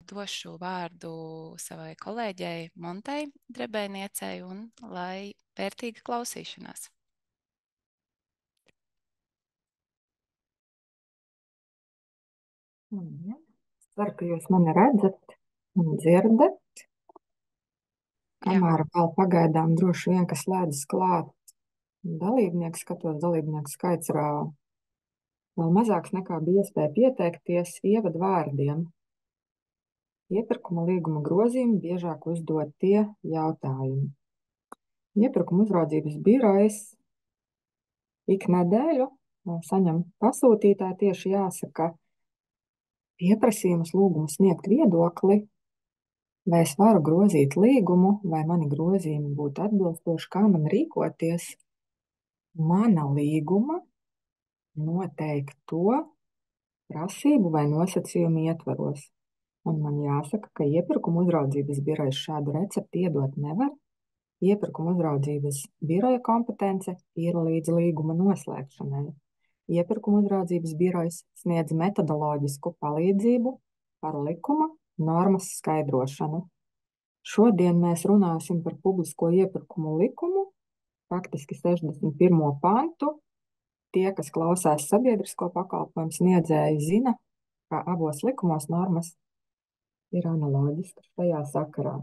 došu vārdu savai kolēģei Montei Drebēniecei un lai vērtīga klausīšanās. Ceru, ka jūs mani redzat un dzirdat. Kamēr vēl pagaidām droši vien, ka slēdzas klāt dalībnieku, skatos, dalībnieku skaits ir vēl mazāks nekā bija iespēja pieteikties ievadu vārdiem. Iepirkuma līguma grozījumi biežāk uzdotie jautājumi. Iepirkuma uzraudzības birojas ik nedēļu saņem pasūtītāji, tieši jāsaka, pieprasījumus, lūgumu sniegt viedokli, vai es varu grozīt līgumu, vai mani grozījumi būtu atbilstoši, kā man rīkoties mana līguma noteikto prasību vai nosacījumu ietvaros. Un man jāsaka, ka iepirkuma uzraudzības birojas šādu recepti iedot nevar. Iepirkuma uzraudzības biroja kompetence ir līdz līguma noslēgšanai. Iepirkuma uzraudzības birojas sniedz metodoloģisku palīdzību par likuma normas skaidrošanu. Šodien mēs runāsim par publisko iepirkumu likumu, faktiski 61. pantu. Tie, kas klausās sabiedrisko pakalpojumu sniedzēji, zina, ka abos likumos normas ir analoģiskas šajā sakarā.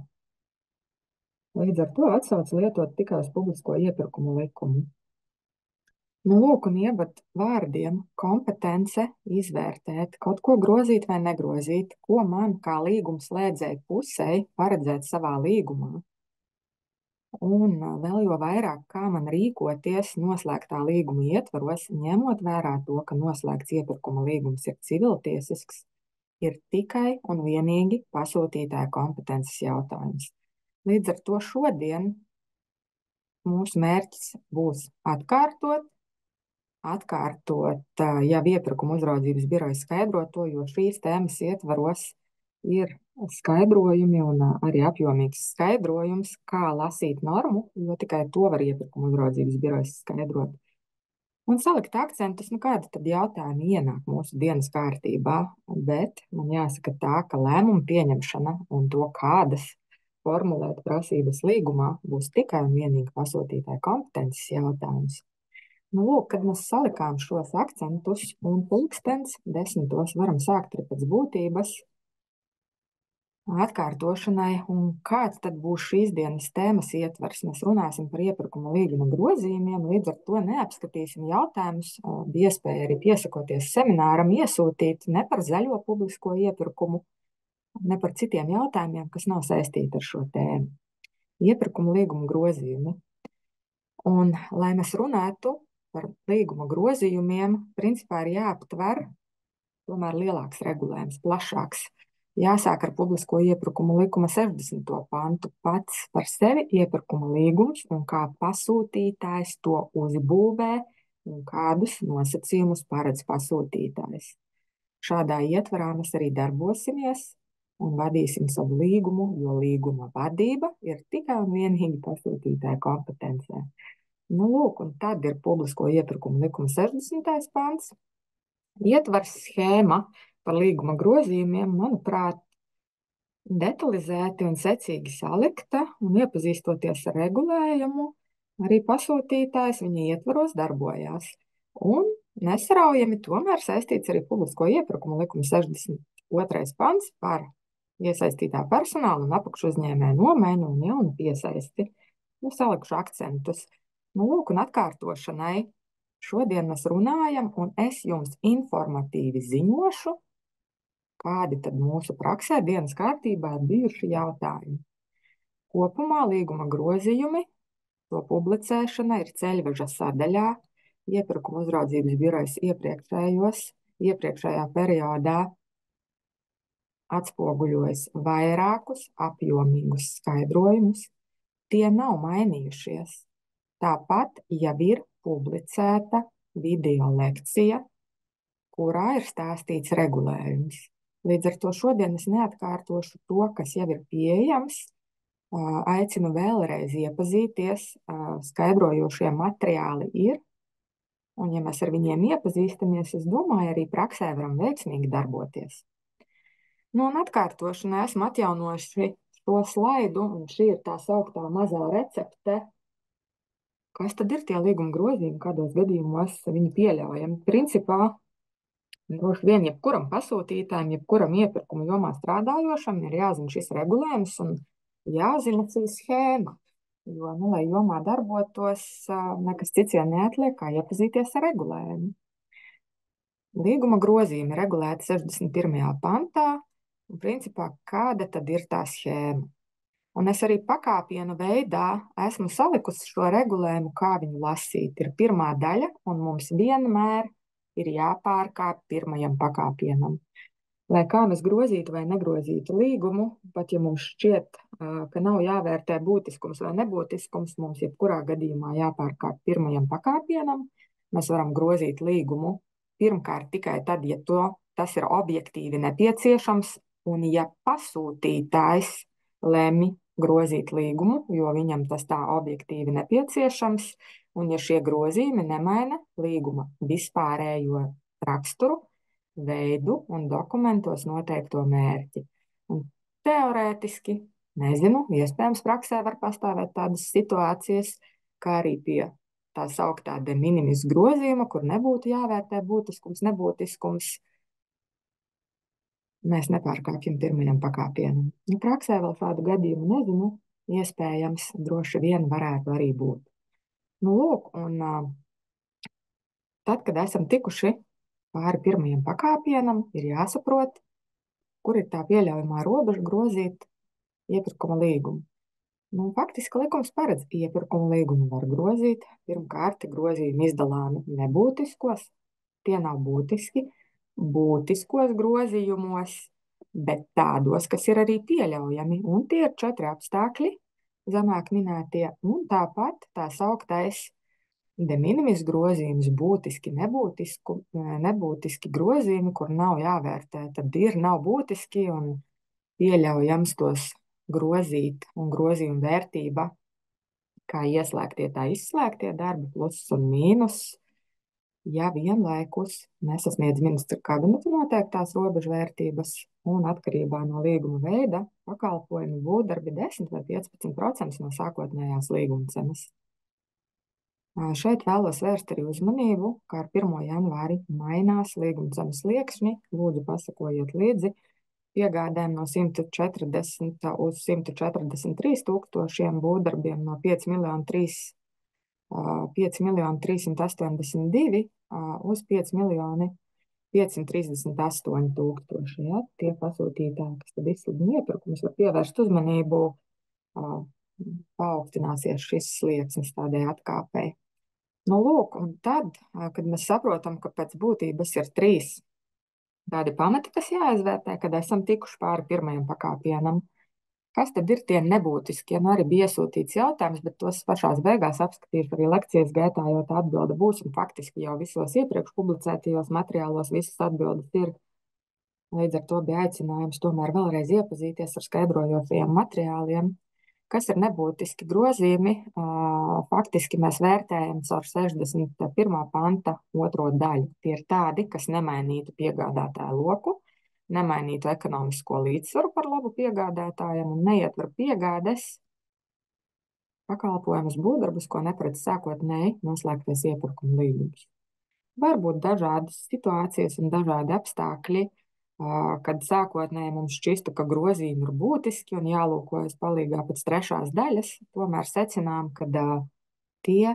Līdz ar to atsauci lietot tikai uz publisko iepirkumu likumu. Lūk, un ievad vārdiem kompetence izvērtēt, kaut ko grozīt vai negrozīt, ko man kā līgumslēdzēju pusei paredzēt savā līgumā. Un vēl jo vairāk, kā man rīkoties noslēgtā līguma ietvaros, ņemot vērā to, ka noslēgts iepirkuma līgums ir civiltiesisks, ir tikai un vienīgi pasūtītāja kompetences jautājums. Līdz ar to šodien mūsu mērķis būs atkārtot jau iepirkuma uzraudzības biroja skaidroto, jo šīs tēmas ietvaros ir skaidrojumi un arī apjomīgs skaidrojums, kā lasīt normu, jo tikai to var iepirkuma uzraudzības birojas skaidrot. Un salikt akcentus, kādi tad jautājumi ienāk mūsu dienas kārtībā, bet man jāsaka tā, ka lēmumu pieņemšana un to, kādas formulēt prasības līgumā, būs tikai un vienīgi pasūtītāja kompetences jautājums. Lūk, kad mēs salikām šos akcentus un pulkstens 10. varam sākt arī pēc būtības atkārtošanai, un kāds tad būs šīs dienas tēmas ietvers. Mēs runāsim par iepirkuma līguma grozījumiem, līdz ar to neapskatīsim jautājumus. Bija iespēja arī piesakoties semināram, iesūtīt ne par zaļo publisko iepirkumu, ne par citiem jautājumiem, kas nav saistīti ar šo tēmu. Iepirkuma līguma grozījumi. Un, lai mēs runātu par līguma grozījumiem, principā ir jāaptver tomēr lielāks regulējums, plašāks. Jāsāk ar publisko iepirkumu likuma 60. pantu. Pats par sevi iepirkuma līgums un kā pasūtītājs to uzbūvē un kādus nosacījumus paredz pasūtītājs. Šādā ietvarā mēs arī darbosimies un vadīsim savu līgumu, jo līguma vadība ir tikai un vienīgi pasūtītāja kompetencē. Lūk, un tad ir publisko iepirkumu likuma 60. pants. Ietvars schēma par līguma grozījumiem, manuprāt, detalizēti un secīgi salikta, un iepazīstoties ar regulējumu, arī pasūtītājs viņa ietvaros darbojās. Un nesaraujami tomēr saistīts arī publisko iepirkumu likuma 62. pants par iesaistītā personāla un apakšu uzņēmēju nomaiņu un jaunu piesaisti. Salikšu akcentus. Lūk, un atkārtošanai. Šodien mēs runājam, un es jums informatīvi ziņošu, kādi tad mūsu praksē dienas kārtībā ir bijuši jautājumi. Kopumā līguma grozījumi, to publicēšana ir ceļveža sadaļā. Iepirkuma uzraudzības birojas iepriekšējā periodā atspoguļojas vairākus apjomīgus skaidrojumus. Tie nav mainījušies. Tāpat jau ir publicēta video lekcija, kurā ir stāstīts regulējums. Līdz ar to šodien es neatkārtošu to, kas jau ir pieejams. Aicinu vēlreiz iepazīties, skaidrojošie materiāli ir, un ja mēs ar viņiem iepazīstamies, es domāju, arī praksē varam veiksmīgi darboties. Nu, un atkārtošanai esmu atjaunojuši šo slaidu, un šī ir tā sauktā mazā recepte. Kas tad ir tie līguma grozījumi, kādos gadījumos viņi pieļaujami? Principā, droši vien jebkuram pasūtītājam, jebkuram iepirkuma jomā strādājošam ir jāzina šis regulējums un jāzina šī schēma. Jo, lai jomā darbotos, nekas cits jau neatliek, kā iepazīties ar regulējumu. Līguma grozījumi regulēti 61. pantā, un principā kāda tad ir tā schēma. Un es arī pakāpienu veidā esmu salikusi šo regulējumu, kā viņu lasīt. Ir pirmā daļa, un mums vienmēr ir jāpārkāp pirmajam pakāpienam. Lai kā mēs grozītu vai negrozītu līgumu, pat ja mums šķiet, ka nav jāvērtē būtiskums vai nebūtiskums, mums jebkurā gadījumā jāpārkāp pirmajam pakāpienam. Mēs varam grozīt līgumu pirmkārt tikai tad, ja tas ir objektīvi nepieciešams, un ja pasūtītājs lemj grozīt līgumu, jo viņam tas tā objektīvi nepieciešams, un ja šie grozījumi nemaina līguma vispārējo raksturu, veidu un dokumentos noteikto mērķi. Un teorētiski, nezinu, iespējams praksē var pastāvēt tādas situācijas, kā arī pie tā sauktā de minimis grozījuma, kur nebūtu jāvērtē būtiskums, nebūtiskums, mēs nepārkāpjam pirmajam pakāpienam. Praksē vēl tādu gadījumu nezinu, iespējams, droši vien varētu arī būt. Nu, lūk, un tad, kad esam tikuši pāri pirmajam pakāpienam, ir jāsaprot, kur ir tā pieļaujamā robeža grozīt iepirkuma līgumu. Nu, faktiski likums paredz, iepirkuma līgumu var grozīt. Pirmkārt, grozījumi izdalāmi nebūtiskos, tie nav būtiski, būtiskos grozījumos, bet tādos, kas ir arī pieļaujami, un tie ir 4 apstākļi, zemāk minētie, un tāpat tā sauktais de minimis grozījums, būtiski, nebūtiski grozījumi, kur nav jāvērtē, tad ir, nav būtiski un pieļaujams tos grozīt, un grozījuma vērtība, kā ieslēgtie, tā izslēgtie darbi, pluss un mīnus, ja vienlaikus nesasniedz ministra kabineta noteiktās robežvērtības, un atkarībā no līguma veida pakalpojumi būvdarbi 10 vai 15% no sākotnējās līguma cenas. Šeit vēlos vērst arī uzmanību, ka ar 1. janvāri mainās līguma cenas sliekšņi. Lūdzu, pasakojiet līdzi piegādēm no 140 uz 143 tūkstošiem, būvdarbiem no 5 miljoni 382 uz 5 miljoni 538 tūkstoši. Ja? Tie pasūtītāji, kas tad izsludina iepirkumus, var pievērst uzmanību, paaugstināsies šis slieksnis tādai atkāpei. Nu, lūk, un tad, kad mēs saprotam, ka pēc būtības ir 3 tādi pamati, kas jāizvērtē, kad esam tikuši pāri pirmajam pakāpienam, kas tad ir tie nebūtiskie? Nu, arī bija iesūtīts jautājums, bet tos pašās beigās apskatīšu arī lekcijas gaitā, jo tā atbilde būs, un faktiski jau visos iepriekš publicētajos materiālos visas atbildes ir. Līdz ar to bija aicinājums tomēr vēlreiz iepazīties ar skaidrojošajiem materiāliem. Kas ir nebūtiski grozījumi? Faktiski mēs vērtējam caur 61. panta 2. daļu. Tie ir tādi, kas nemainītu piegādātāju loku, nemainītu ekonomisko līdzsvaru par labu piegādātājiem un neietver piegādes pakalpojumus būvdarbus, ko neparedz sākotnēji noslēgtais iepirkuma līgums. Var būt dažādas situācijas un dažādi apstākļi, kad sākotnēji mums šķista, ka grozījumi ir būtiski un jālūkojas palīgā pēc 3. daļas, tomēr secinām, ka tie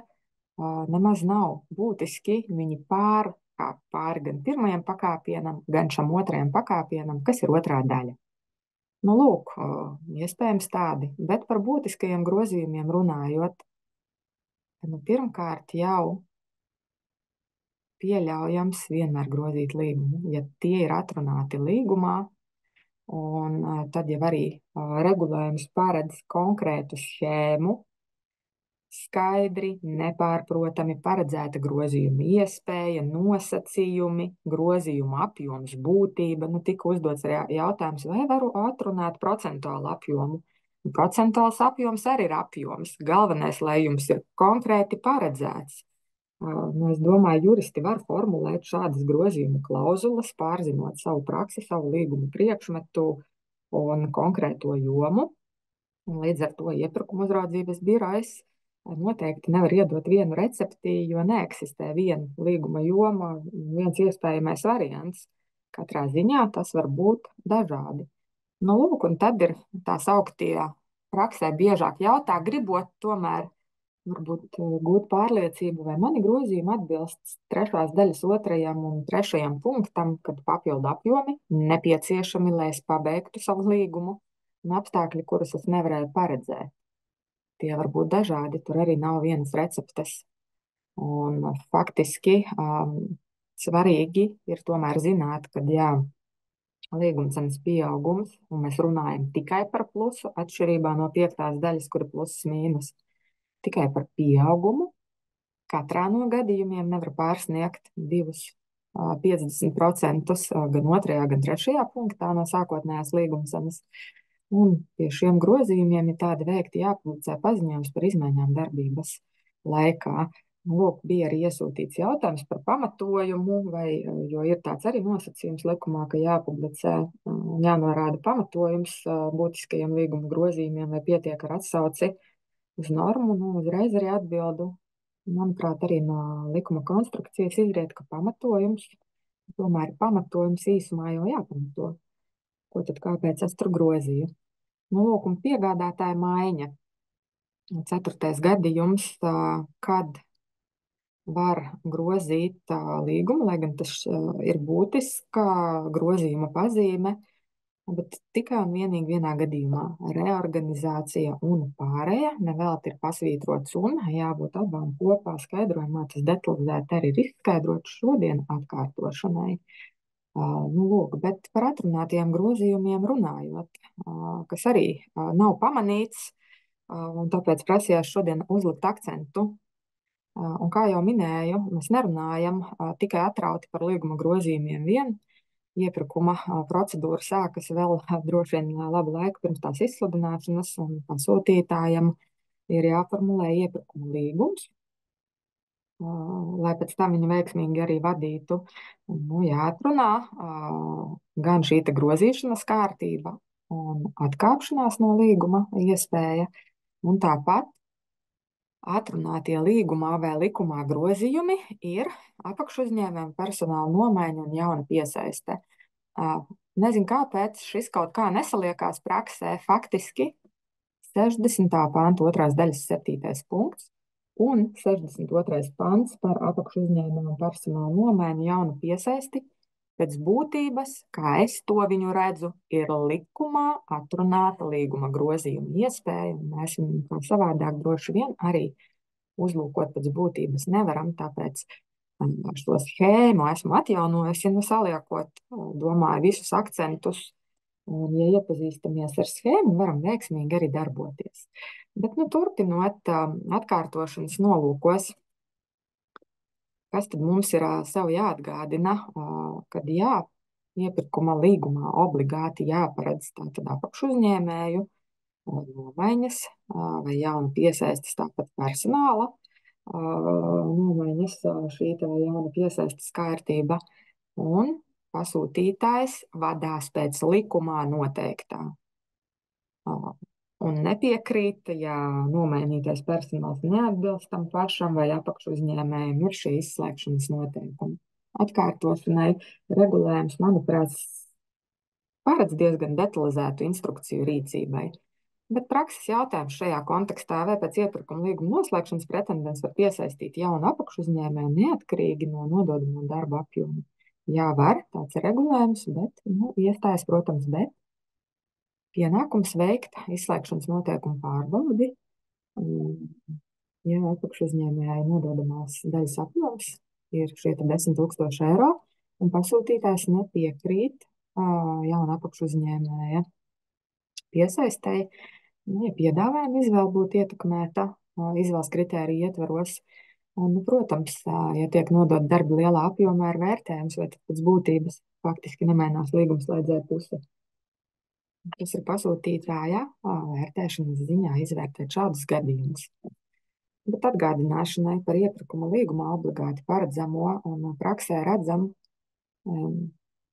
nemaz nav būtiski, viņi pāri gan pirmajam pakāpienam, gan šam 2. pakāpienam, kas ir 2. daļa. Nu, lūk, iespējams tādi, bet par būtiskajiem grozījumiem runājot, pirmkārt jau pieļaujams vienmēr grozīt līgumu, ja tie ir atrunāti līgumā, un tad jau arī regulējums paredz konkrētu schēmu, skaidri, nepārprotami paredzēta grozījuma iespēja, nosacījumi, grozījuma apjoms, būtība. Tika uzdots arī jautājums, vai varu atrunāt procentuālu apjomu. Procentuāls apjoms arī ir apjoms. Galvenais, lai jums ir konkrēti paredzēts. Es domāju, juristi var formulēt šādas grozījuma klauzulas, pārzinot savu praksi, savu līgumu priekšmetu un konkrēto jomu. Un līdz ar to iepirkuma uzraudzības birojas noteikti nevar iedot vienu recepti, jo neeksistē viena līguma joma, viens iespējamais variants. Katrā ziņā tas var būt dažādi. Nu, lūk, un tad ir tā sauktie praksē biežāk jautā, gribot tomēr varbūt gūt pārliecību, vai mani grozījumi atbilst 3. daļas 2. un 3. punktam, kad papildu apjomi nepieciešami, lai es pabeigtu savu līgumu, un apstākļi, kurus es nevarēju paredzēt. Tie var būt dažādi, tur arī nav vienas receptes. Un faktiski svarīgi ir tomēr zināt, ka jā, līguma cenas pieaugums, un mēs runājam tikai par plusu, atšķirībā no 5. daļas, kur ir pluss mīnus. Tikai par pieaugumu. Katrā no gadījumiem nevar pārsniegt 50% gan 2., gan 3. punktā no sākotnējās līguma cenas. Un pie šiem grozījumiem ir tādi veikti jāpublicē paziņojums par izmaiņām darbības laikā. Lūk, bija arī iesūtīts jautājums par pamatojumu, jo ir tāds arī nosacījums likumā, ka jāpublicē, jānorāda pamatojums būtiskajiem līguma grozījumiem, vai pietiek ar atsauci uz normu. Uzreiz arī atbildu. Manuprāt, arī no likuma konstrukcijas izriet, ka pamatojums, tomēr pamatojums īsumā jau jāpamato. Ko tad kāpēc es tur grozīju? Lūk, un piegādātāja maiņa. 4. gadījums, kad var grozīt līgumu, lai gan tas ir būtiska grozījuma pazīme, bet tikai un vienīgi vienā gadījumā reorganizācija un pārēja, nevēlti ir pasvītrots un jābūt abām kopā skaidrojumā, tas detalizēti arī ir izskaidrots šodien atkārtošanai. Lūk, bet par atrunātiem grozījumiem runājot, kas arī nav pamanīts, un tāpēc prasījās šodien uzlikt akcentu. Un kā jau minēju, mēs nerunājam tikai atrauti par līguma grozījumiem vien. Iepirkuma procedūra sākas vēl droši vien labu laiku pirms tās izsludināšanas, un pasūtītājam ir jāformulē iepirkuma līgums, lai pēc tam viņu veiksmīgi arī vadītu. Jāatrunā gan šī grozīšanas kārtība un atkāpšanās no līguma iespēja, un tāpat atrunātie līgumā vai likumā grozījumi ir apakšuzņēmējiem personāla nomaiņa un jauna piesaiste. Nezinu, kāpēc šis kaut kā nesaliekās praksē. Faktiski 60. pānta 2. daļas 7. punkts un 62. pants par apakšuzņēmēju un personāla nomaiņu jaunu piesaisti pēc būtības, kā es to viņu redzu, ir likumā atrunāta līguma grozījuma iespēja, un mēs viņu kā savādāk droši vien arī uzlūkot pēc būtības nevaram, tāpēc šo schēmu esmu atjaunojusi, saliekot, domāju, visus akcentus, un, ja iepazīstamies ar schēmu, varam veiksmīgi arī darboties. Bet, turpinot atkārtošanas nolūkos, kas tad mums ir sev jāatgādina, kad iepirkuma līgumā obligāti jāparedz tātad apakšuzņēmēju nomaiņas vai jaunu piesaistes, tāpat personāla nomaiņas, šī jauna piesaistes kārtība, un pasūtītājs vadās pēc likumā noteiktā. Un nepiekrīt, ja nomainītais personāls neatbilst tam pašam vai apakšuzņēmējiem, ir šī izslēgšanas noteikumi. Atkārtošanai regulējums, manuprāt, paredz diezgan detalizētu instrukciju rīcībai. Bet prakses jautājums šajā kontekstā, vai pēc iepirkuma līguma noslēgšanas pretendents var piesaistīt jaunu apakšuzņēmēju neatkarīgi no nododamo darba apjoma. Jā, var, tāds ir regulējums, bet iestājas, protams, bet pienākums veikt izslēgšanas noteikumu pārbaudi, ja apakšuzņēmēja nododamās daļas apjoms ir šie 10 000 eiro, un pasūtītājs nepiekrīt jauna apakšuzņēmēja piesaistēji, ja piedāvājuma izvēle būtu ietekmēta izvēles kritēriju ietvaros. Un, protams, ja tiek nodota darba lielā apjomā, ir vērtējums, vai pēc būtības faktiski nemainās līgumslēdzēja puse. Tas ir pasūtītāja vērtēšanas ziņā izvērtēt šādus gadījumus. Bet atgādināšanai par iepirkuma līgumā obligāti paredzamo un praksē redzam,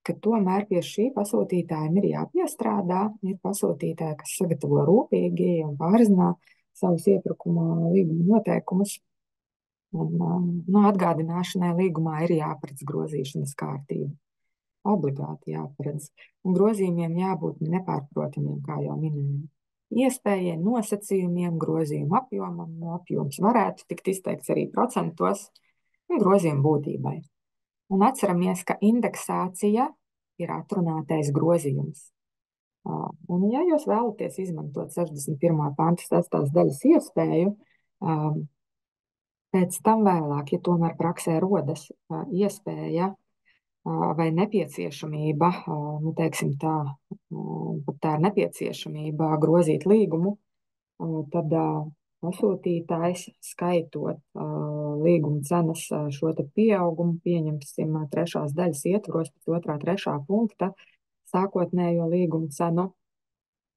ka tomēr pie šī pasūtītājiem ir jāpiestrādā. Ir pasūtītāji, kas sagatavo rūpīgi un pārzina savus iepirkuma līguma noteikumus. Un, atgādināšanai līgumā ir jāparedz grozīšanas kārtība. Obligāti jāparedz. Un grozījumiem jābūt nepārprotamiem, kā jau minēju. Iespējai, nosacījumiem, grozījuma apjomam, apjoms varētu tikt izteikts arī procentos, un grozījuma būtībai. Un atceramies, ka indeksācija ir atrunātais grozījums. Un ja jūs vēlaties izmantot 61. panta 6. daļas iespēju, pēc tam vēlāk, ja tomēr praksē rodas iespēja vai nepieciešamība, teiksim tā, pat tā ir nepieciešamība grozīt līgumu, tad pasūtītājs skaitot līguma cenas šo te pieaugumu, pieņemsim 3. daļas ietvaros pēc 2., 3. punkta, sākotnējo līguma cenu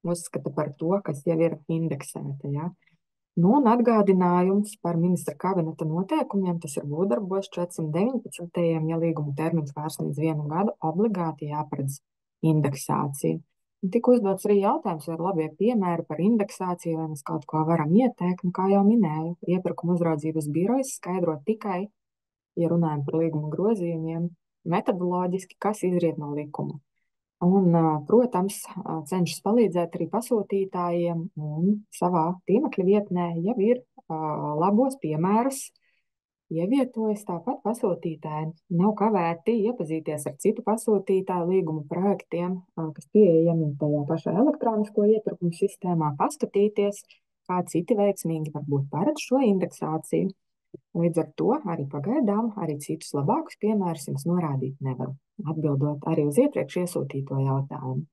uzskata par to, kas jau ir indeksēta, ja? Un atgādinājums par ministra kabineta noteikumiem, tas ir būvdarbos 419. Ja līguma termiņš pārsniedz 1 gadu, obligāti jāparedz indeksācija. Un tika uzdots arī jautājums, vai ir labie piemēri par indeksāciju, vai mēs kaut ko varam ieteikt. Kā jau minēju, iepirkuma uzraudzības birojas skaidro tikai, ja runājam par līguma grozījumiem, metodoloģiski, kas izriet no likuma. Un, protams, cenšas palīdzēt arī pasūtītājiem un savā tīmekļa vietnē jau ir labos piemērus ievietojas. Tāpat pasūtītāji nav kavēti iepazīties ar citu pasūtītāju līguma projektiem, kas pieejami tajā pašā elektronisko iepirkumu sistēmā, paskatīties, kā citi veiksmīgi varbūt paredz šo indeksāciju. Līdz ar to arī pagaidām arī citus labākus piemērus jums norādīt nevaru, atbildot arī uz iepriekš iesūtīto jautājumu.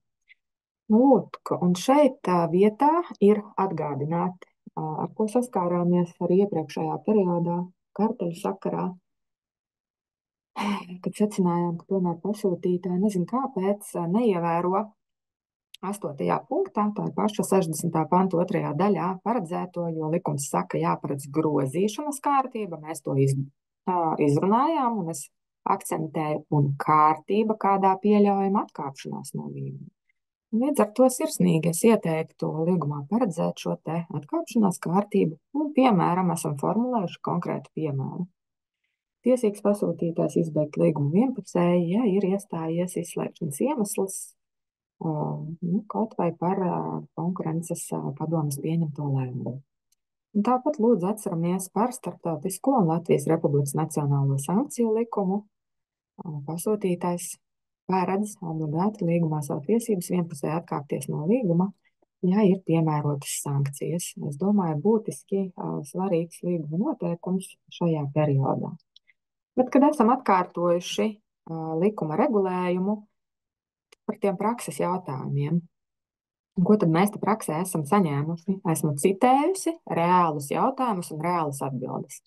Lūk, un šeit vietā ir atgādināti, ar ko saskārāmies arī iepriekšējā periodā karteļu sakarā, kad secinājām, ka tomēr pasūtītāji nezinu kāpēc neievēro 8. punktā, tā ir paša 60. panta 2. daļā paredzēto, jo likums saka, jāparedz grozīšanas kārtība. Mēs to izrunājām, un es akcentēju, un kārtība, kādā pieļaujama atkāpšanās no līguma. Līdz ar to sirsnīgi es ieteiktu līgumā paredzēt šo te atkāpšanās kārtību, un, piemēram, esam formulējuši konkrētu piemēru. Tiesīgs pasūtītājs izbeigt līgumu vienpusēji, ja ir iestājies izslēgšanas iemesls, kaut vai par konkurences padomes pieņemto lēmumu. Un tāpat lūdzu atceramies par starptautisko un Latvijas Republikas nacionālo sankciju likumu. Pasūtītājs paredz obligāti līgumā savu tiesības vienpusēji atkāpties no līguma, ja ir piemērotas sankcijas. Es domāju, būtiski svarīgs līguma noteikums šajā periodā. Bet, kad esam atkārtojuši likuma regulējumu, par tiem prakses jautājumiem. Un ko tad mēs te praksē esam saņēmuši? Esmu citējusi reālus jautājumus un reālas atbildes.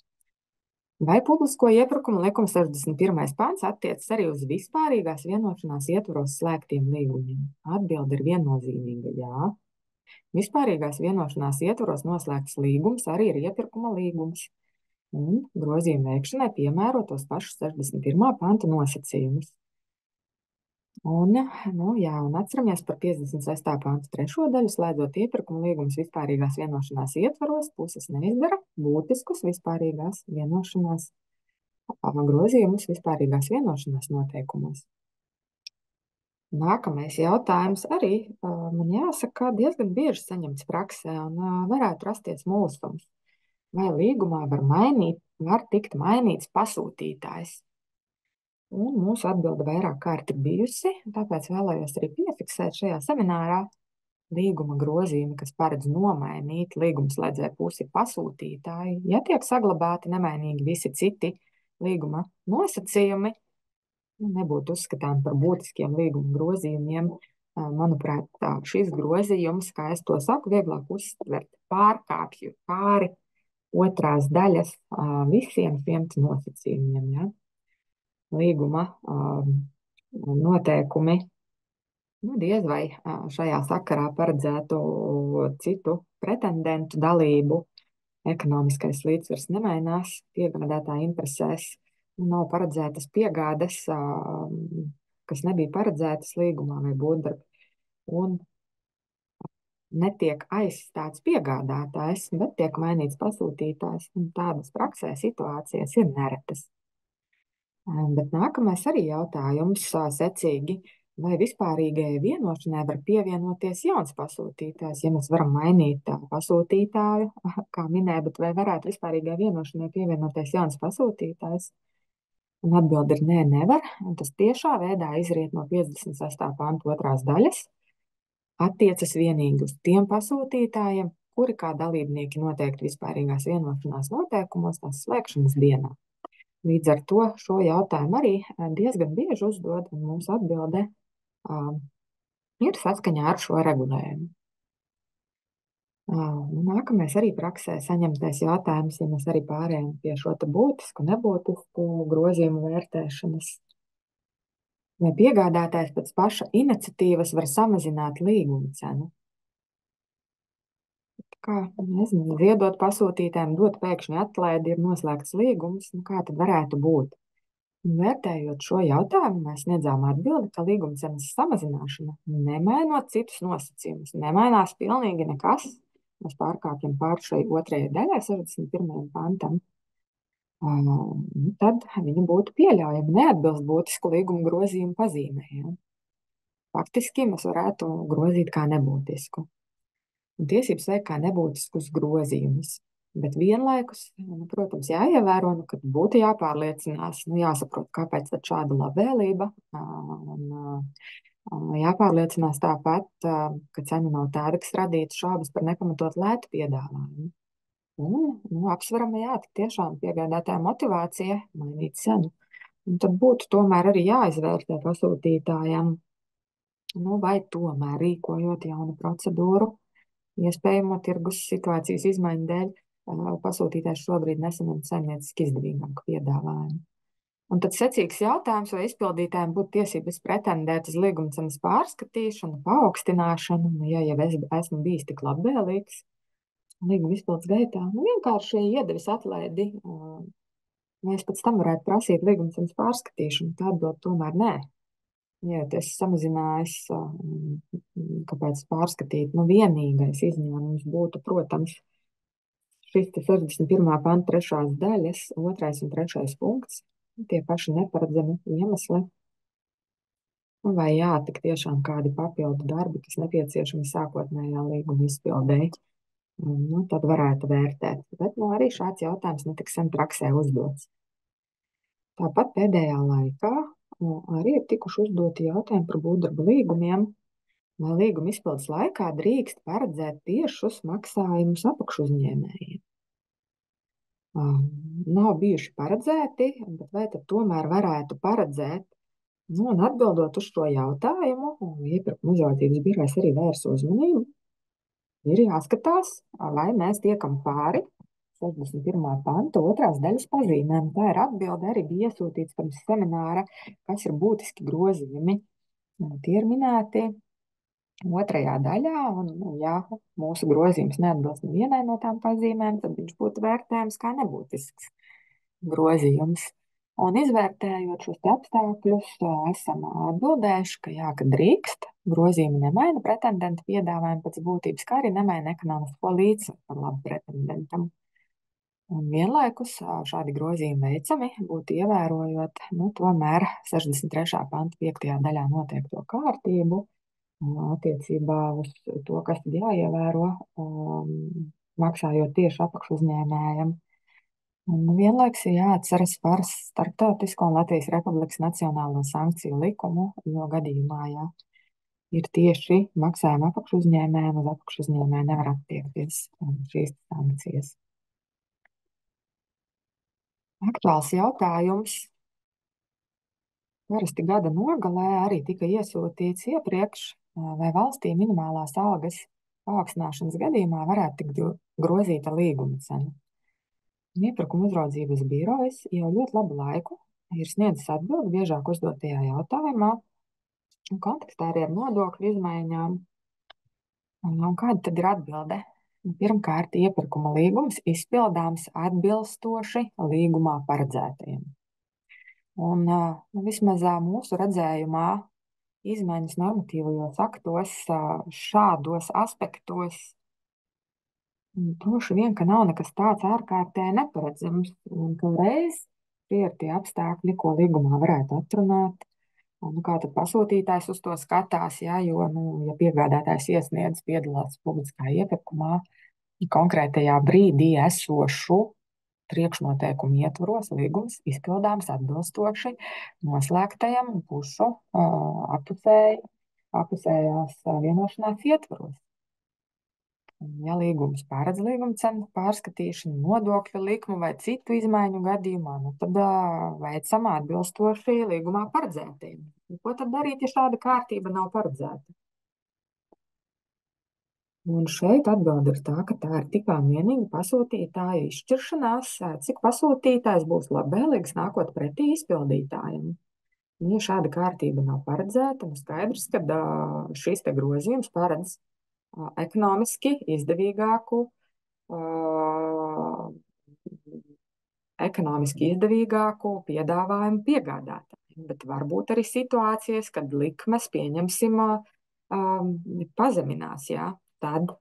Vai publisko iepirkumu likuma 61. pants attiecas arī uz vispārīgās vienošanās ietvaros slēgtiem līgumiem? Atbilde ir viennozīmīga jā. Vispārīgās vienošanās ietvaros noslēgts līgums arī ir iepirkuma līgums. Un grozījuma veikšanai piemēro tos pašus 61. panta nosacījumus. Un atceramies par 56. panta 3. daļu, slēdzot iepirkuma līgumus vispārīgās vienošanās ietvaros, puses neizdara būtiskus vispārīgās vienošanās grozījumus vispārīgās vienošanās noteikumos. Nākamais jautājums arī, man jāsaka, diezgan bieži saņemts praksē un varētu rasties mulsums. Vai līgumā var tikt mainīts pasūtītājs? Un mūsu atbilde vairāk kārt ir bijusi, tāpēc vēlējos arī piefiksēt šajā seminārā līguma grozījumi, kas paredz nomainīt līgumslēdzēju pusi pasūtītāju, ja tiek saglabāti nemainīgi visi citi līguma nosacījumi, nebūtu uzskatām par būtiskiem līguma grozījumiem. Manuprāt, šis grozījums, kā es to saku, vieglāk uztvert pārkāpju pāri 2. daļas visiem šiem nosacījumiem, ja? Līguma noteikumi diez vai šajā sakarā paredzētu citu pretendentu dalību ekonomiskais līdzsvars nemainās, piegādātāja interesēs, nav paredzētas piegādes, kas nebija paredzētas līgumā vai būvdarbi, un netiek aizstāts piegādātājs, bet tiek mainīts pasūtītājs, un tādas praksē situācijas ir neretas. Bet nākamais arī jautājums secīgi, vai vispārīgajai vienošanai var pievienoties jauns pasūtītājs, ja mēs varam mainīt pasūtītāju, kā minēja, bet vai varētu vispārīgajai vienošanai pievienoties jauns pasūtītājs? Un atbilde ir nē, nevar, un tas tiešā veidā izriet no 56. panta 2. daļas, attiecas vienīgi uz tiem pasūtītājiem, kuri kā dalībnieki noteikti vispārīgās vienošanās noteikumos tās slēgšanas dienā. Līdz ar to šo jautājumu arī diezgan bieži uzdod, un mūsu atbilde ir saskaņā ar šo regulējumu. Nākamais arī praksē saņemtais jautājums, ja mēs arī pārējām pie šo te būtisku, nebūtisku grozījumu vērtēšanas. Vai piegādātājs pēc paša iniciatīvas var samazināt līguma cenu? Kā, nezinu, ziedot pasūtītājiem, dot pēkšņi atlaidi, ir noslēgts līgums, kā tad varētu būt? Vērtējot šo jautājumu, mēs sniedzām atbildi, ka līguma cenas samazināšana, nemainot citus nosacījumus, nemainās pilnīgi nekas. Mēs pārkāpjam pāri šai 2. daļai, 61. pantam. Tad viņi būtu pieļaujami, neatbilst būtisku līguma grozījumu pazīmē. Faktiski mēs varētu grozīt kā nebūtisku. Un tiesības veikt kā nebūtiskus grozījumus. Bet vienlaikus, protams, jāievēro, ka būtu jāpārliecinās, jāsaprot, kāpēc tad šāda labvēlība. Jāpārliecinās tāpat, ka cena nav tāda, kas radītu šaubas par nepamatot lētu piedāvājumu. Un apsverama, tik tiešām piegādātāja motivācija mainīt cenu. Un tad būtu tomēr arī jāizvērtē pasūtītājiem, vai tomēr rīkojot jaunu procedūru, iespējamo tirgus situācijas izmaiņu dēļ, pasūtītājs šobrīd nesaņem saimnieciski izdevīgāku piedāvājumu. Un tad secīgs jautājums, vai izpildītājiem būtu tiesības pretendēt uz līguma cenas pārskatīšanu, paaugstināšanu, ja jau esmu bijis tik labvēlīgs līguma izpildes gaitā. Vienkārši iedevis atlaidi, mēs pēc tam varētu prasīt līguma cenas pārskatīšanu, tā atbild tomēr nē. Ja tas samazinājis, kāpēc pārskatīt, vienīgais izņēmums būtu, protams, šis 61. panta 3. daļas, 2. un 3. punkts, tie paši neparedzami iemesli, vai tik tiešām kādi papildu darbi, kas nepieciešami sākotnējā līguma izpildēji, tad varētu vērtēt. Bet arī šāds jautājums netiks sen praksē uzdots. Tāpat pēdējā laikā arī ir tikuši uzdoti jautājumi par būvdarbu līgumiem, vai līguma izpildes laikā drīkst paredzēt tiešus maksājumus apakšuzņēmējiem. Nav bijuši paredzēti, bet vai tad tomēr varētu paredzēt? Un atbildot uz šo jautājumu, iepirkuma uzraudzības birojas arī vērs uzmanību, ir jāskatās, vai mēs tiekam pāri 61. panta 2. daļas pazīmēm. Tā ir atbilde, arī bija iesūtīts pirms semināra, kas ir būtiski grozījumi. Tie ir minēti 2. daļā, un ja mūsu grozījums neatbilst nevienai no tām pazīmēm, tad viņš būtu vērtējams kā nebūtisks grozījums. Un izvērtējot šos apstākļus, esam atbildējuši, ka drīkst, grozījumi nemaina pretendenta piedāvājumu pēc būtības, kā arī nemaina ekonomisko līdzsvaru par labu pretendentam. Un vienlaikus šādi grozījumi veicami būtu ievērojot, tomēr 63. panta 5. daļā noteikto kārtību, attiecībā uz to, kas tad jāievēro, maksājot tieši apakšuzņēmējiem. Un vienlaiks ir jāatceras par Starptautisko un Latvijas Republikas Nacionālo sankciju likumu, jo gadījumā, ir tieši maksājuma apakšuzņēmējiem, uz apakšuzņēmēju nevar attiekties šīs sankcijas. Aktuāls jautājums. Parasti gada nogalē arī tika iesūtīts iepriekš, vai valstī minimālās algas paaugstināšanas gadījumā varētu tikt grozīta līguma cena. Iepirkuma uzraudzības birojas jau ļoti labu laiku ir sniedzis atbildi biežāk uzdotajā jautājumā, un kontekstā arī ar nodokļu izmaiņām. Un kāda tad ir atbilde? Pirmkārt, iepirkuma līgums izpildāms atbilstoši līgumā paredzētajam. Un vismaz mūsu redzējumā izmaiņas normatīvajos aktos šādos aspektos droši vien, ka nav nekas tāds ārkārtēji neparedzams, un ka reiz tie ir tie apstākļi, ko līgumā varētu atrunāt. Nu, kā tad pasūtītājs uz to skatās, ja piegādātājs iesniedz piedalās publiskā iepirkumā, konkrētajā brīdī esošu priekšnoteikumu ietvaros līgums izpildāms atbilstoši noslēgtajam pušu apusējās vienošanās ietvaros. Ja līgums paredz līguma cenu pārskatīšanu, nodokļu likmu vai citu izmaiņu gadījumā, tad veicam atbilstoši līgumā paredzētajiem. Ko tad darīt, ja šāda kārtība nav paredzēta? Un šeit atbilde ir tā, ka tā ir tikai vienīgi pasūtītāja izšķiršanās, cik pasūtītājs būs labvēlīgs nākot pretī izpildītājiem. Ja šāda kārtība nav paredzēta, tad skaidrs, ka šis te grozījums paredz ekonomiski izdevīgāku piedāvājumu piegādātājiem. Bet varbūt arī situācijas, kad likmes, pieņemsim, pazeminās, jā, tad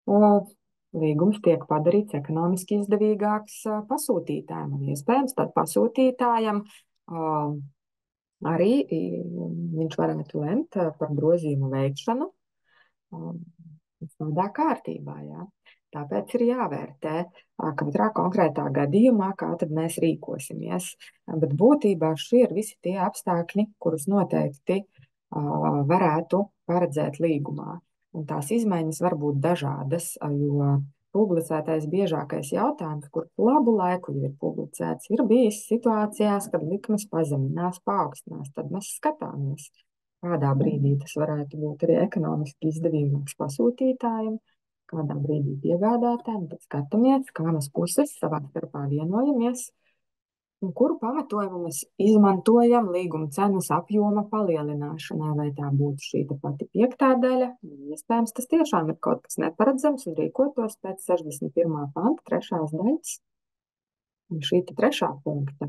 līgums tiek padarīts ekonomiski izdevīgāks pasūtītājiem. Un iespējams, tad pasūtītājam arī viņš varētu lemt par grozījumu veikšanu tādā kārtībā, jā. Tāpēc ir jāvērtē katrā konkrētā gadījumā, kā tad mēs rīkosimies. Bet būtībā šie ir visi tie apstākļi, kurus noteikti varētu paredzēt līgumā. Un tās izmaiņas var būt dažādas, jo publicētais biežākais jautājums, kur labu laiku jau ir publicēts, ir bijis situācijās, kad likmes pazeminās, paaugstinās. Tad mēs skatāmies, kādā brīdī tas varētu būt arī ekonomiski izdevīgāks pasūtītājiem, kādā brīdī piegādātājiem, tad skatāmies, kā mēs puses savā starpā vienojamies, un kuru pamatojumu mēs izmantojam līguma cenas apjoma palielināšanai, vai tā būtu šī pati 5. daļa. Iespējams, tas tiešām ir kaut kas neparedzams un rīkotos pēc 61. panta 3. daļas un šī 3. punkta.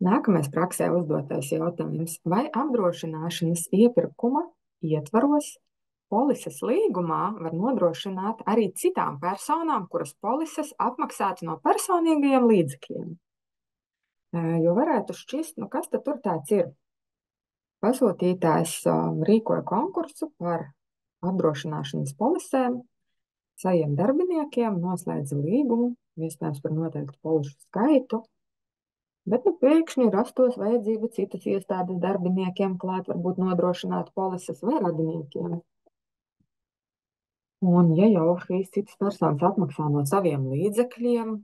Nākamais praksē uzdotais jautājums. Vai apdrošināšanas iepirkuma ietvaros polises līgumā var nodrošināt arī citām personām, kuras polises apmaksātu no personīgajiem līdzekļiem? Jo varētu šķist, kas tad tur tāds ir? Pasūtītājs rīkoja konkursu par apdrošināšanas polisēm saviem darbiniekiem, noslēdza līgumu, iespējams par noteiktu polišu skaitu. Bet pēkšņi rastos vajadzība citas iestādes darbiniekiem klāt varbūt nodrošināt polises vai radiniekiem. Un ja jau šīs citas personas apmaksā no saviem līdzekļiem,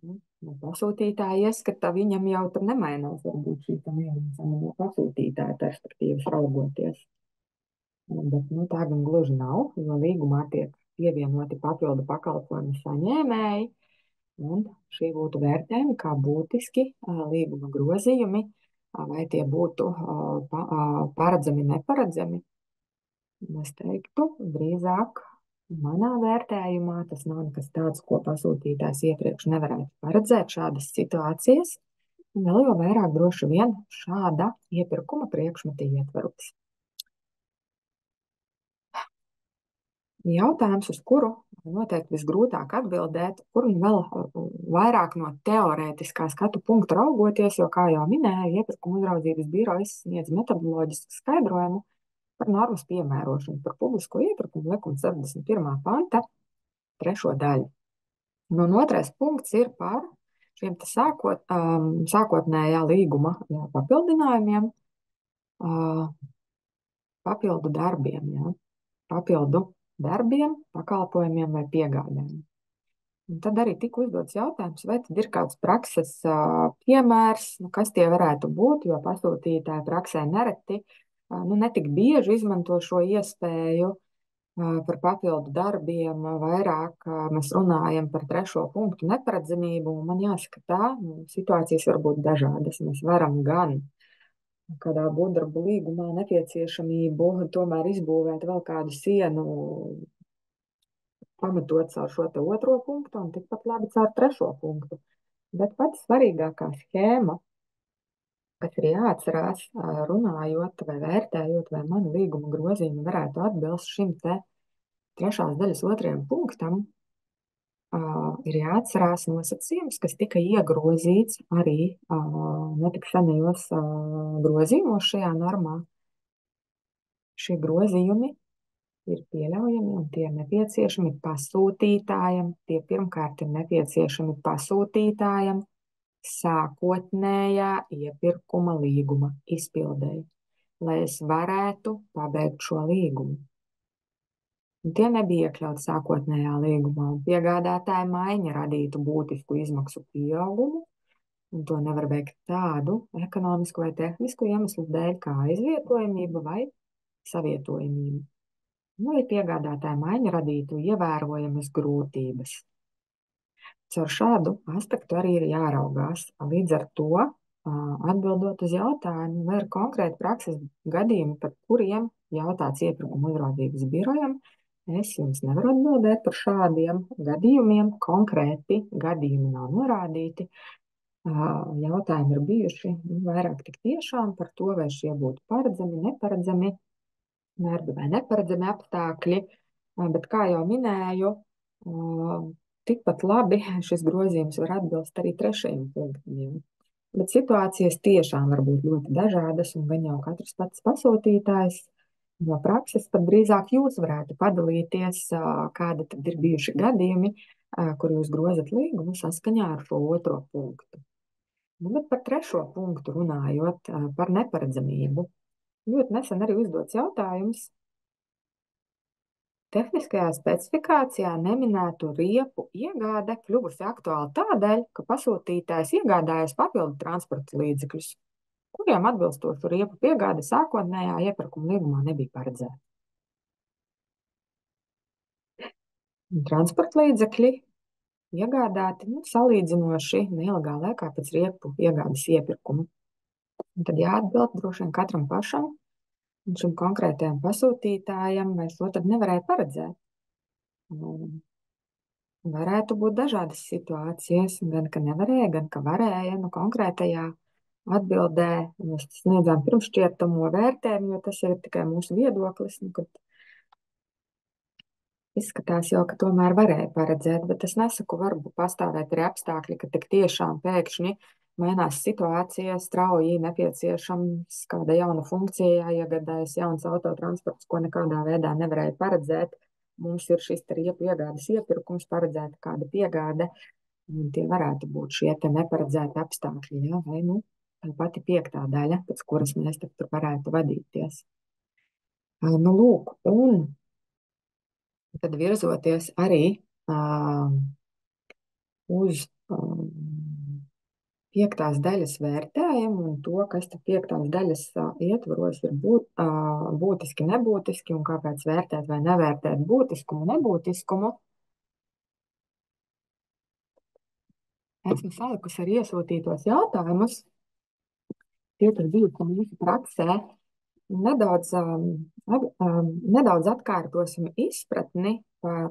no pasūtītāja ieskata, viņam jau tur nemainās varbūt šī tam no pasūtītāja perspektīvas raugoties. Bet tā gan gluži nav, jo līgumā tiek pievienoti papildu pakalpojumu saņēmēji. Un šie būtu vērtējumi kā būtiski līguma grozījumi, vai tie būtu paredzami, neparedzami. Es teiktu, drīzāk manā vērtējumā tas nav nekas tāds, ko pasūtītājs iepriekš nevarētu paredzēt šādas situācijas, un vēl jau vairāk droši vien šāda iepirkuma priekšmeta ietvaros. Jautājums, uz kuru noteikti visgrūtāk atbildēt, kur vēl vairāk no teorētiskā skatu punkta raugoties, jo, kā jau minēju, iepirkuma uzraudzības birojas sniedz metodoloģisku skaidrojumu par normas piemērošanu par publisko iepirkumu likuma 61. panta 3. daļu. Un 2. punkts ir par šiem sākotnējā līguma papildinājumiem, papildu darbiem, papildu darbiem, pakalpojumiem vai piegādēm. Un tad arī tika uzdots jautājums, vai tad ir kāds prakses piemērs, kas tie varētu būt, jo pasūtītāji praksē nereti, netik bieži izmanto šo iespēju par papildu darbiem, vairāk mēs runājam par 3. punktu neparedzamību, un man jāsaka tā, situācijas var būt dažādas. Mēs varam gan kādā būvdarbu līgumā nepieciešamību tomēr izbūvēt vēl kādu sienu, pamatot caur šo te otro punktu un tikpat labi caur trešo punktu. Bet pats svarīgākā schēma, kas ir jāatcerās, runājot vai vērtējot, vai manu līguma grozījumi varētu atbilst šim te trešās daļas otrajam punktam, ir jāatcerās nosacījums, kas tika iegrozīts arī netik senajos grozījumos šajā normā. Šie grozījumi ir pieļaujami un tie ir nepieciešami pasūtītājam. Tie pirmkārt ir nepieciešami pasūtītājam sākotnējā iepirkuma līguma izpildēji, lai es varētu pabeigt šo līgumu. Un tie nebija iekļauti sākotnējā līgumā, un piegādātāja maiņa radītu būtisku izmaksu pieaugumu, un to nevar veikt tādu ekonomisku vai tehnisku iemeslu dēļ, kā aizvietojamība vai savietojamība. Vai piegādātāja maiņa radītu ievērojamas grūtības. Caur šādu aspektu arī ir jāraugās. Līdz ar to, atbildot uz jautājumu, vai ir konkrēti prakses gadījumi, par kuriem jautāts iepirkuma uzraudzības birojam, es jums nevaru atbildēt par šādiem gadījumiem. Konkrēti gadījumi nav norādīti. Jautājumi ir bijuši vairāk tik tiešām par to, vai šie būtu paredzami, neparedzami, nervi vai neparedzami apstākļi. Bet, kā jau minēju, tikpat labi šis grozījums var atbilst arī trešajam punktam. Bet situācijas tiešām var būt ļoti dažādas, un gan jau katrs pats pasūtītājs no prakses pat drīzāk jūs varētu padalīties, kādi tad ir bijuši gadījumi, kur jūs grozat līgumu saskaņā ar šo otro punktu. Bet par trešo punktu runājot, par neparedzamību. Ļoti nesen arī uzdots jautājums. Tehniskajā specifikācijā neminētu riepu iegāde kļuvusi aktuāla tādēļ, ka pasūtītājs iegādājas papildu transporta līdzekļus, kuriem atbilstošu riepu piegāde sākotnējā iepirkuma līgumā nebija paredzēta. Transporta līdzekļi iegādāti salīdzinoši neilgā laikā pēc riepu iegādes iepirkuma. Un tad jāatbild droši vien katram pašam un šim konkrētajam pasūtītājam, vai šo tad nevarēja paredzēt. Varētu būt dažādas situācijas, gan ka nevarēja, gan ka varēja. Konkrētajā atbildē mēs sniedzām pirmšķietamo vērtējumu, jo tas jau ir tikai mūsu viedoklis, kad izskatās jau, ka tomēr varēja paredzēt, bet es nesaku, varbūt pastāvēt arī apstākļi, ka tik tiešām pēkšņi mainās situācija, strauji nepieciešams kāda jauna funkcija, iegādājas jauns autotransports, ko nekādā veidā nevarēja paredzēt. Mums ir šis riepu iegādes iepirkums, paredzēta kāda piegāde, un tie varētu būt šie te neparedzēti apstākļi, ja? Vai tā pati 5. daļa, pēc kuras mēs tur varētu vadīties. Lūk, un tad virzoties arī uz 5. daļas vērtējumu un to, kas tad 5. daļas ietvaros ir būtiski, nebūtiski un kāpēc vērtēt vai nevērtēt būtiskumu, nebūtiskumu. Esmu salikusi arī iesūtītos jautājumus. Tie, kas bijuši mūsu praksē, nedaudz atkārtosim izpratni par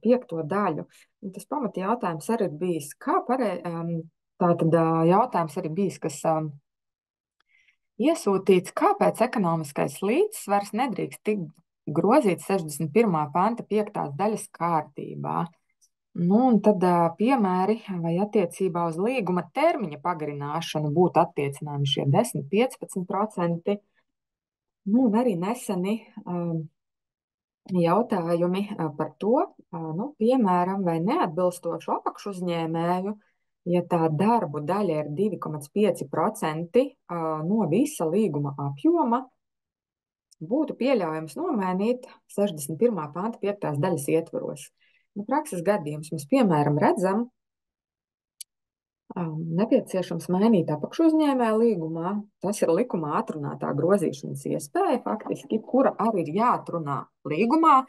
5. daļu. Un tas pamata jautājums arī ir bijis, tātad jautājums arī bijis, kas iesūtīts, kāpēc ekonomiskais līdzsvars nedrīkst tikt grozīts 61. panta 5. daļas kārtībā. Un tad piemēri vai attiecībā uz līguma termiņa pagarināšanu būtu attiecināmi šie 10–15%. Un arī neseni jautājumi par to, piemēram, vai neatbilstošu apakšuzņēmēju, ja tā darbu daļa ir 2,5% no visa līguma apjoma, būtu pieļaujams nomainīt 61. panta 5. daļas ietvaros. Prakses gadījums mēs, piemēram, redzam, nepieciešams mainīt apakšuzņēmēja līgumā. Tas ir likumā atrunātā grozīšanas iespēja, faktiski, kura arī ir jāatrunā līgumā,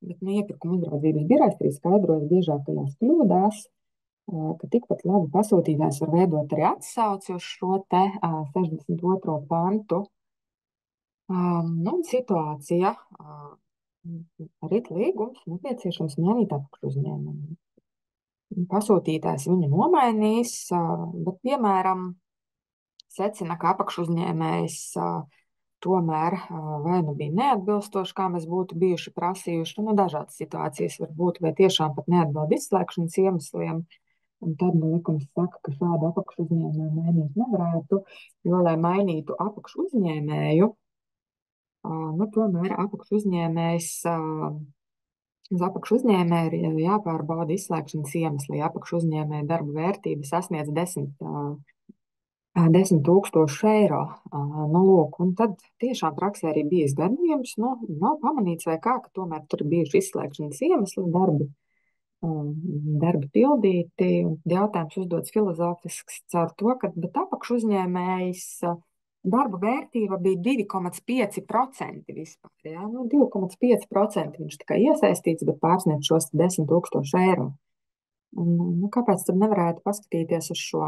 bet iepirkuma uzraudzības birojas arī skaidros biežākajās kļūdās, ka tikpat labi pasūtītājs var veidot arī atsauci uz šo te 62. pantu. Nu, situācija rit līgums nepieciešams mainīt apakšu uzņēmumu. Pasūtītājs viņu nomainīs, bet, piemēram, secina, ka apakšu uzņēmējs tomēr vai nu bija neatbilstoši, kā mēs būtu bijuši prasījuši. Nu, dažādas situācijas var būt, vai tiešām pat neatbild izslēgšanas iemesliem. Un tad likums saka, ka šādu apakšu uzņēmēju mainīt nevarētu, jo, lai mainītu apakšu uzņēmēju, nu, tomēr apakšu uzņēmējs, uz apakšu uzņēmēju ir jāpārbauda izslēgšanas iemesli, ja apakšu uzņēmēja darba vērtība sasniedz 10,000 eiro. Nu, lūk, un tad tiešām praksē arī bijis gadījums, nu, nav pamanīts vai kā, ka tomēr tur ir bijuši izslēgšanas iemesli darbi pildīti. Jautājums uzdots filozofisks caur to, ka apakšu uzņēmējs darba vērtība bija 2,5% vispār. Ja? Nu, 2,5% viņš tikai iesaistīts, bet pārsniedz šos 10,000 eiro. Un, nu, kāpēc tad nevarētu paskatīties uz šo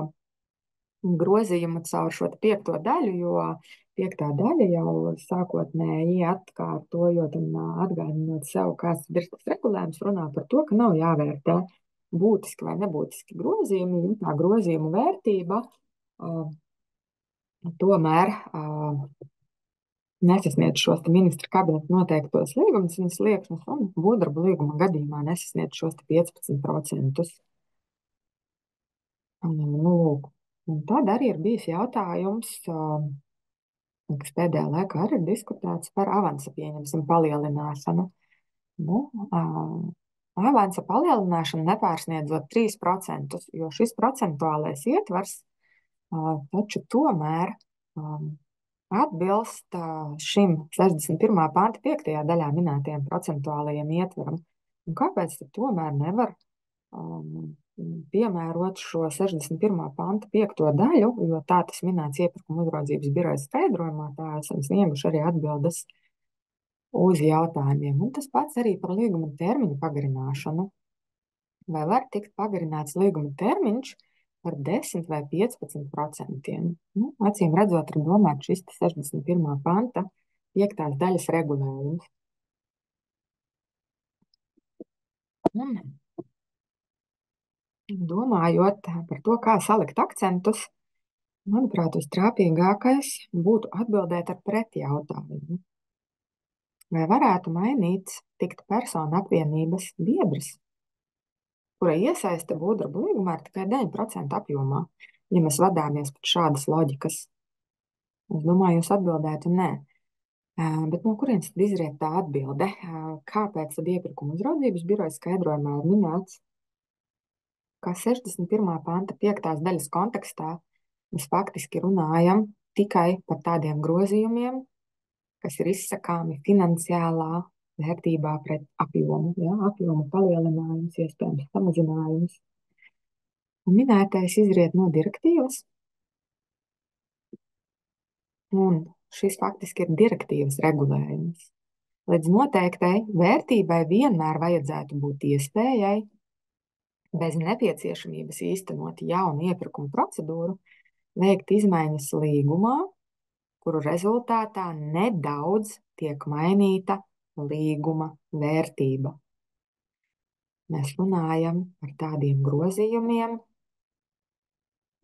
grozījumu caur šo 5. daļu, jo 5. daļa jau sākotnēji atkārtojot un atgādinot sev, kāds ir tas regulējums, runā par to, ka nav jāvērtē būtiski vai nebūtiski grozījumi, jo tā grozījumu vērtība tomēr nesasniedz šos ministra kabineta noteiktos līgumus, viņas sliekšņus, un būvdarbu līguma gadījumā nesasniedz šos 15%. Nu, lūk. Un tad arī ir bijis jautājums, kas pēdējā laikā arī ir diskutēts par avansa pieņemsim palielināšanu. Nu, avansa palielināšana nepārsniedzot 3%, jo šis procentuālais ietvars taču tomēr atbilst šim 61. panta 5. daļā minētajam procentuālajiem ietvaram. Un kāpēc tad tomēr nevar piemērot šo 61. panta 5. daļu, jo tā tas minēts iepirkuma uzraudzības biroja skaidrojumā, tā esam snieguši arī atbildes uz jautājumiem. Un tas pats arī par līguma termiņu pagarināšanu. Vai var tikt pagarināts līguma termiņš par 10 vai 15%? Nu, acīm redzot, ir domāt šis 61. panta 5. daļas regulējums. Un domājot par to, kā salikt akcentus, manuprāt, vistrāpīgākais būtu atbildēt ar pretjautājumu. Vai varētu mainīts tikt personu apvienības biedrs, kura iesaiste būvdarbu līgumā ir tikai 9% apjomā, ja mēs vadāmies pēc šādas loģikas? Es domāju, jūs atbildētu nē. Bet no kurienes tad izriet tā atbilde? Kāpēc tad iepirkuma uzraudzības biroja skaidrojumā ir minēts, ka 61. panta 5. daļas kontekstā mēs faktiski runājam tikai par tādiem grozījumiem, kas ir izsakāmi finansiālā vērtībā pret apjomu, ja? Apjomu palielinājums, iespējams samazinājums. Un minētais izriet no direktīvas, un šis faktiski ir direktīvas regulējums. Līdz noteiktai vērtībai vienmēr vajadzētu būt iespējai bez nepieciešamības īstenot jaunu iepirkuma procedūru, veikt izmaiņas līgumā, kuru rezultātā nedaudz tiek mainīta līguma vērtība. Mēs runājam par tādiem grozījumiem,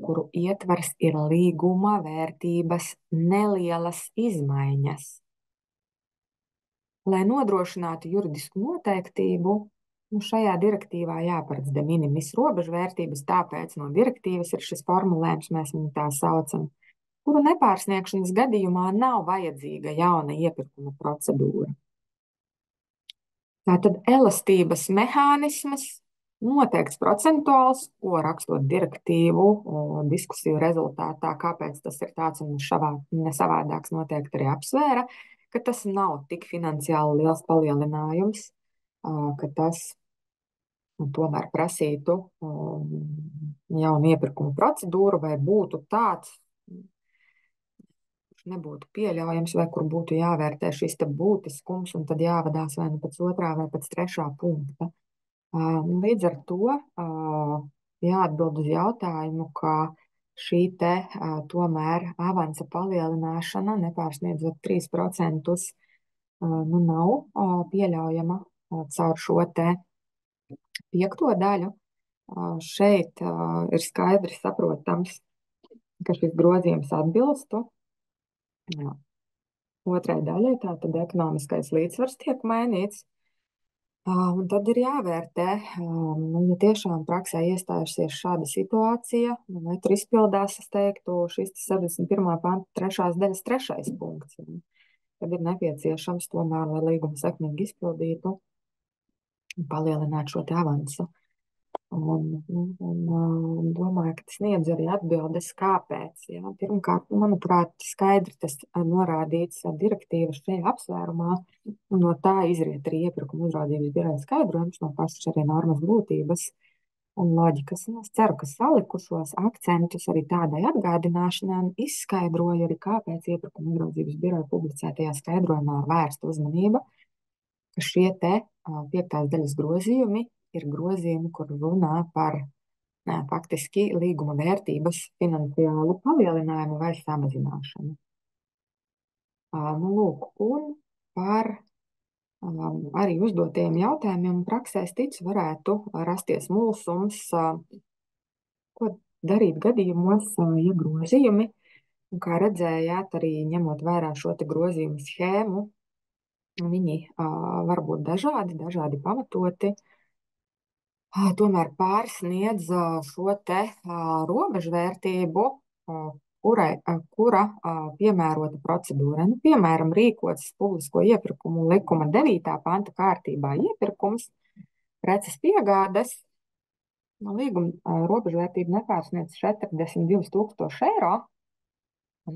kuru ietvars ir līguma vērtības nelielas izmaiņas. Lai nodrošinātu juridisku noteiktību, šajā direktīvā jāparedz de minimis robežvērtības, tāpēc no direktīvas ir šis formulējums, mēs viņu tā saucam, kuru nepārsniegšanas gadījumā nav vajadzīga jauna iepirkuma procedūra. Tātad elastības mehānisms noteikts procentuāls, ko rakstot direktīvu diskusiju rezultātā, kāpēc tas ir tāds un ne savādāks, noteikti arī apsvēra, ka tas nav tik finansiāli liels palielinājums, ka tas tomēr prasītu jaunu iepirkuma procedūru, vai būtu tāds, kurš nebūtu pieļaujams, vai kur būtu jāvērtē šis te būtiskums, un tad jāvadās vai nu pēc 2. vai pēc 3. punkta. Līdz ar to jāatbild uz jautājumu, ka šī te tomēr avansa palielināšana nepārsniedzot 3%, nu nav pieļaujama caur šo te piekto daļu. Šeit ir skaidri saprotams, ka šis grozījums atbilstu otrai daļai, tātad ekonomiskais līdzsvars tiek mainīts. Un tad ir jāvērtē, ja tiešām praksē iestājusies šāda situācija, vai tur izpildās, es teiktu, šis 71. panta 3. daļas 3. punkts. Tad ir nepieciešams tomēr, lai līgumu sekmīgi izpildītu, palielināt šo te avansu. Un domāju, ka tas sniedz arī atbildes, kāpēc. Ja? Pirmkārt, manuprāt, skaidri tas norādīts direktīvas šajā apsvērumā, un no tā izriet arī iepirkuma uzraudzības biroja skaidrojums no pašas arī normas būtības un loģikas. Un es ceru, ka salikušos akcentus arī tādai atgādināšanai izskaidroju arī, kāpēc iepirkuma uzraudzības biroja publicētajā skaidrojumā ir vērsta uzmanība, ka šie te 5. daļas grozījumi ir grozījumi, kur runā par faktiski līguma vērtības finansiālu palielinājumu vai samazināšanu. Nu, lūk, un par arī uzdotiem jautājumiem praksē, es ticu, varētu rasties mulsums, ko darīt gadījumos, ja grozījumi, un kā redzējāt, arī ņemot vērā šo te grozījumu schēmu, viņi var būt dažādi pamatoti, tomēr pārsniedz šo te robežvērtību, kura piemērota procedūra. Nu, piemēram, rīkots publisko iepirkumu likuma 9. panta kārtībā iepirkums, preces piegādes, līguma robežvērtība nepārsniedz 42 000 eiro,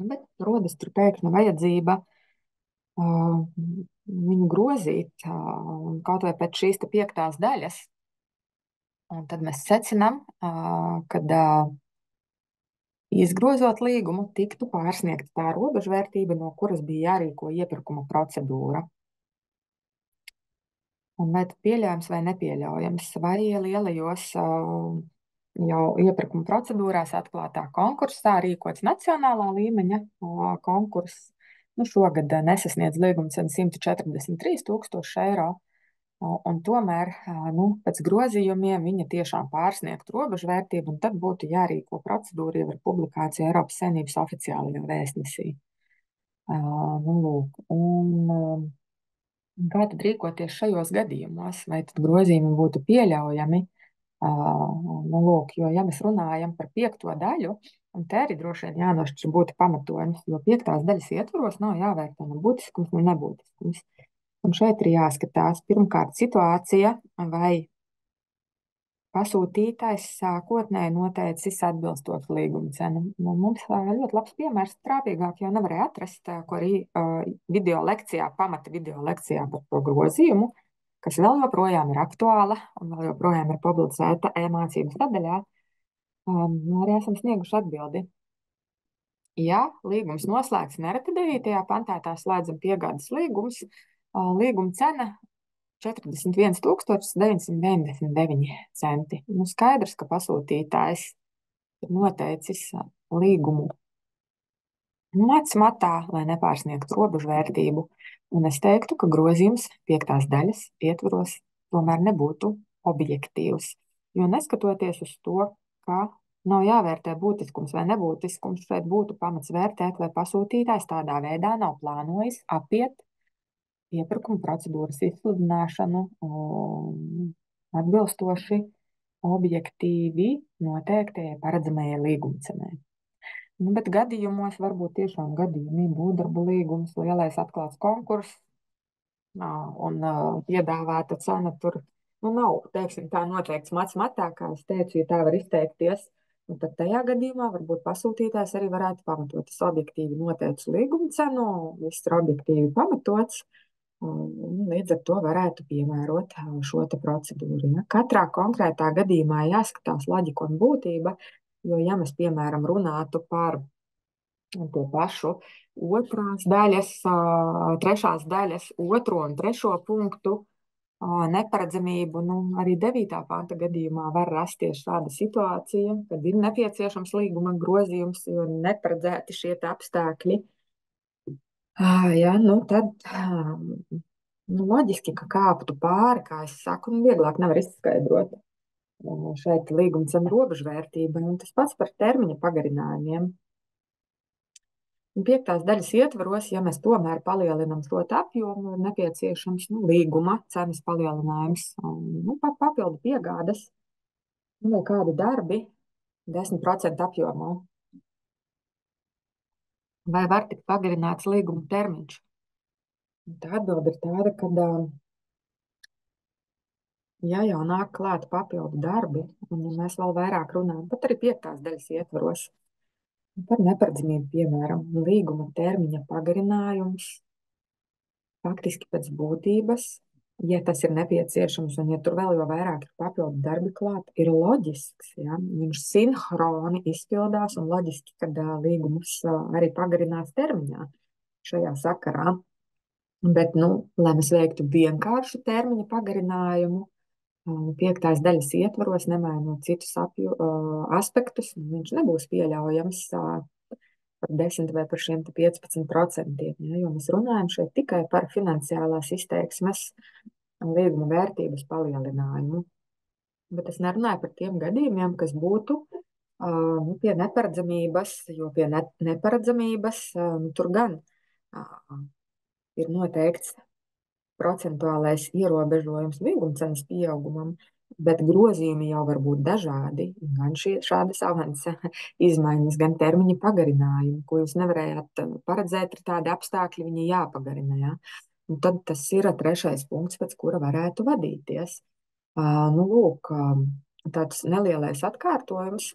bet rodas tur pēkšņa vajadzība viņu grozīt kaut vai pēc šīs te 5. daļas. Un tad mēs secinām, ka izgrozot līgumu, tiktu pārsniegta tā robežvērtība, no kuras bija jārīko iepirkuma procedūra. Un vai tas pieļaujams vai nepieļaujams, vai lielajos jau iepirkuma procedūrās atklātā konkursā rīkots nacionālā līmeņa konkurss. Nu, šogad nesasniedz līguma cenu 143 000 eiro. Un tomēr pēc grozījumiem viņa tiešām pārsniegtu robežvērtību, un tad būtu jārīko procedūra jau ar publikāciju Eiropas Savienības oficiālajā vēstnesī. Lūk, un kā tad rīkoties šajos gadījumos? Vai tad grozījumi būtu pieļaujami? Lūk, jo ja mēs runājam par 5. daļu, un te arī droši vien jānošķir būtu pamatojums, jo 5. daļas ietvaros nav jāvērtē ne būtiskums, ne nebūtiskums. Un šeit ir jāskatās pirmkārt situācija, vai pasūtītājs sākotnēji noteicis atbilstošu līguma cenu. Mums ļoti labs piemērs, trāpīgāk jau nevarēja atrast, ko arī pamata video lekcijā par to grozījumu, kas vēl joprojām ir aktuāla un vēl joprojām ir publicēta e-mācības sadaļā. Arī esam snieguši atbildi. Ja līgums noslēgts nereti 9. pantā, tā slēdzam piegādes līgums, līguma cena 41 999 centi. Nu, skaidrs, ka pasūtītājs ir noteicis līgumu matā, lai nepārsniegtu robežvērtību. Un es teiktu, ka grozījums 5. daļas ietvaros tomēr nebūtu objektīvs. Jo neskatoties uz to, ka nav jāvērtē būtiskums vai nebūtiskums, šeit būtu pamats vērtēt, vai pasūtītājs tādā veidā nav plānojis apiet iepirkuma procedūras izsludināšanu atbilstoši objektīvi noteiktajai paredzamajai līguma cenai. Bet gadījumos varbūt tiešām gadījumi būvdarbu līgums, lielais atklāts konkurss un piedāvāta cena tur nav, teiksim, tā noteikts matā, kā es teicu, ja tā var izteikties. Un tad tajā gadījumā varbūt pasūtītājs arī varētu pamatot. Tas objektīvi noteicis līguma cenu, viss ir objektīvi pamatots. Līdz ar to varētu piemērot šo te procedūru. Ja? Katrā konkrētā gadījumā jāskatās loģika un būtība, jo ja mēs, piemēram, runātu par to pašu 2. daļas, 3. daļas 2. un 3. punktu, neparedzamību. Nu, arī 9. panta gadījumā var rasties šāda situācija, kad ir nepieciešams līguma grozījums, jo neparedzēti šie te apstākļi. Jā, nu tad nu, loģiski, ka kāptu pāri, kā es saku, un vieglāk nevar izskaidrot šeit līguma cenu robežvērtība. Un tas pats par termiņa pagarinājumiem. Un 5. daļas ietvaros, ja mēs tomēr palielinām šo apjomu, ir nepieciešams līguma cenas palielinājums, papildu piegādes, vai kādi darbi 10% apjomā. Vai var tikt pagarināts līguma termiņš? Un tā atbilde ir tāda, ka, ja jau nāk klāt papildu darbi, un ja mēs vēl vairāk runājam, pat arī 5. daļas ietvaros, par neparedzamību, piemēram, līguma termiņa pagarinājums, faktiski pēc būtības, ja tas ir nepieciešams, un ja tur vēl jau vairāk ir papildu darbi klāt, ir loģisks, ja? Viņš sinhroni izpildās, un loģiski, kad līgums arī pagarinās termiņā šajā sakarā. Bet, lai mēs veiktu vienkāršu termiņa pagarinājumu, 5. daļas ietvaros, nemainot citus aspektus, viņš nebūs pieļaujams par 10 vai par šiem 15%, ja, jo mēs runājam šeit tikai par finansiālās izteiksmes līguma vērtības palielinājumu. Bet es nerunāju par tiem gadījumiem, kas būtu pie neparedzamības, jo pie neparedzamības tur gan ir noteikts procentuālais ierobežojums līgumcenas pieaugumam, bet grozījumi jau var būt dažādi. Gan šādas avansa izmaiņas, gan termiņa pagarinājumi, ko jūs nevarējāt paredzēt, ir tādi apstākļi, viņi jāpagarina. Ja? Un tad tas ir 3. punkts, pēc kura varētu vadīties. Lūk, tāds nelielais atkārtojums